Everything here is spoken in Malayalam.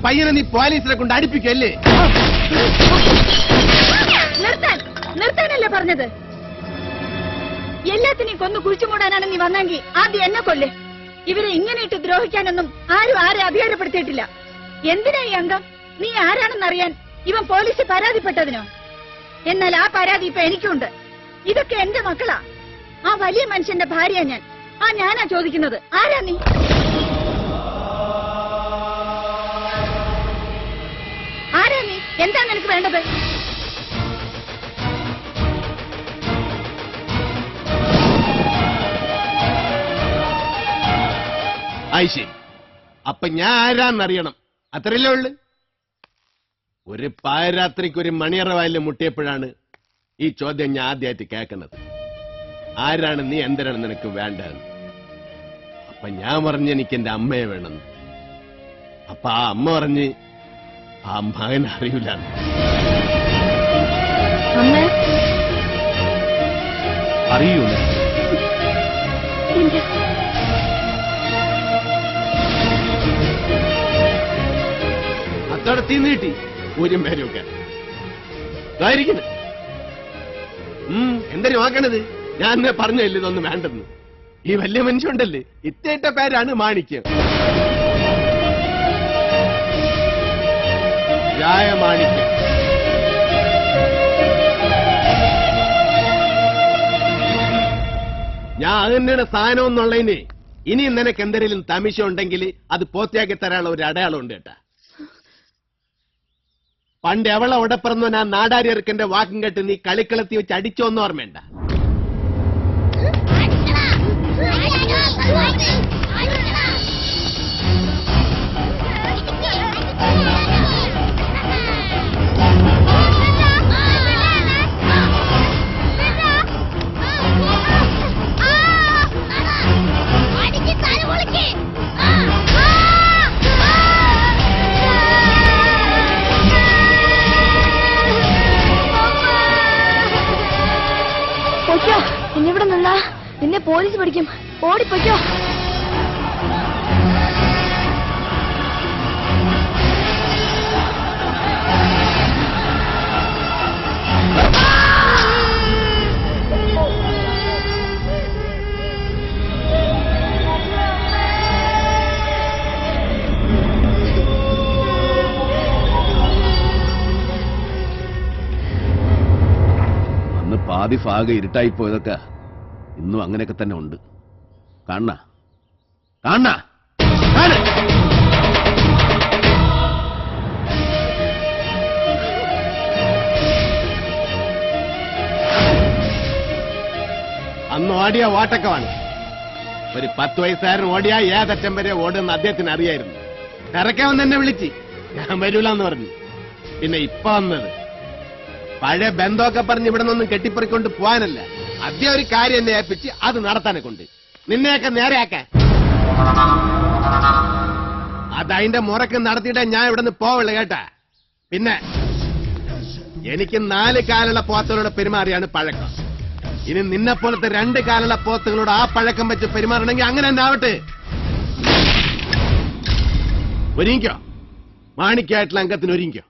പയ്യനെ നീ പോലീസിനെ കൊണ്ട് അടുപ്പിക്കല്ലേ? നിർത്താനല്ലേ പറഞ്ഞത്? എല്ലാത്തിനെയും കൊന്നു കുഴിച്ചുമൂടാനാണ് നീ വന്നെങ്കിൽ ആദ്യം എന്നെ കൊല്ലേ. ഇവരെ ഇങ്ങനെ ഇട്ട് ദ്രോഹിക്കാനൊന്നും ആരും ആരെ അധികാരപ്പെടുത്തിയിട്ടില്ല. എന്തിനാ ഈ അംഗം? നീ ആരാണെന്നറിയാൻ ഇവൻ പോലീസിൽ പരാതിപ്പെട്ടതിനോ? എന്നാൽ ആ പരാതി ഇപ്പൊ എനിക്കുണ്ട്. ഇതൊക്കെ എന്റെ മക്കളാ. ആ വലിയ മനുഷ്യന്റെ ഭാര്യ ഞാൻ. ഞാനാ ചോദിക്കുന്നത്, ആരാ നീ? ആരാ നീ? എന്താ നിനക്ക് വേണ്ടത്? ആയിഷേ, അപ്പൊ ഞാൻ ആരാന്നറിയണം, അത്രയല്ലേ ഉള്ളു. ഒരു പാരാത്രിക്ക് ഒരു മണിയറ വായില് മുട്ടിയപ്പോഴാണ് ഈ ചോദ്യം ഞാൻ ആദ്യമായിട്ട് കേൾക്കുന്നത്. ആരാണ് നീ, എന്തിനാണ് നിനക്ക് വേണ്ടതെന്ന്. അപ്പൊ ഞാൻ പറഞ്ഞ് എനിക്ക് എന്റെ അമ്മയെ വേണമെന്ന്. അപ്പൊ ആ അമ്മ പറഞ്ഞ് ആ മകൻ അറിയില്ല. അറിയൂല. അതോടെ തീ നീട്ടി ഊരും പേരൊക്കെ ഇതായിരിക്കുന്നു. എന്തിനു നോക്കണത്? ഞാൻ എന്നെ പറഞ്ഞല്ലേ ഇതൊന്നും വേണ്ടെന്ന്. ഈ വലിയ മനുഷ്യണ്ടല്ലേ, ഇത്തേറ്റ പേരാണ് മാണിക്യം. മാണിക്യം. ഞാൻ അത് തന്നെയാണ് സാധനം എന്നുള്ളതിന്. ഇനിയും നിനക്ക് എന്തെങ്കിലും തമിശ ഉണ്ടെങ്കിൽ അത് പൂർത്തിയാക്കി തരാനുള്ള ഒരു അടയാളം ഉണ്ട് കേട്ടാ. പണ്ട് എവളെ ഉടപ്പിറന്നു ഞാൻ നാടാരിയർക്കെന്റെ വാക്കും കേട്ട് നീ കളിക്കളത്തി വെച്ച് അടിച്ചോന്ന് ഓർമ്മയുണ്ട? ഇന്നിവിടെ നിന്നാ നിന്നെ പോലീസ് പിടിക്കും. ഓടിപ്പോയ്ക്കോ. അന്ന് പാതി ഭാഗം ഇരുട്ടായിപ്പോയതൊക്കെ ഇന്നും അങ്ങനെയൊക്കെ തന്നെ ഉണ്ട്. കാണ അന്ന് ഓടിയ ഓട്ടക്കമാണ്. ഒരു 10 വയസ്സുകാരൻ ഓടിയാ ഏതറ്റം വരെ ഓടുന്ന അദ്ദേഹത്തിന് അറിയായിരുന്നു. ഇറക്കാൻ തന്നെ വിളിച്ച് ഞാൻ വരൂലെന്ന് പറഞ്ഞു. പിന്നെ ഇപ്പൊ വന്നത് പഴയ ബന്ധമൊക്കെ പറഞ്ഞ് ഇവിടെ നിന്നൊന്നും കെട്ടിപ്പറിക്കൊണ്ട് പോകാനല്ല, ആദ്യം ഒരു കാര്യം എന്നെ ഏൽപ്പിച്ച് അത് നടത്താനെ കൊണ്ട് നിന്നെയൊക്കെ നേരെയാക്കാൻ. അതതിന്റെ മുറക്ക് നടത്തിയിട്ടേ ഞാൻ ഇവിടെ നിന്ന് പോവുള്ളൂ കേട്ടാ. പിന്നെ എനിക്ക് 4 കാലുള്ള പോത്തുകളോട് പെരുമാറിയാണ് പഴക്കം. ഇനി നിന്നെപ്പോലത്തെ 2 കാലുള്ള പോത്തുകളോട് ആ പഴക്കം വെച്ച് പെരുമാറണമെങ്കിൽ അങ്ങനെ തന്നെ ആവട്ടെ. ഒരുങ്ങിക്കോ, മാണിക്കായിട്ടുള്ള അംഗത്തിന് ഒരുങ്ങിക്കോ.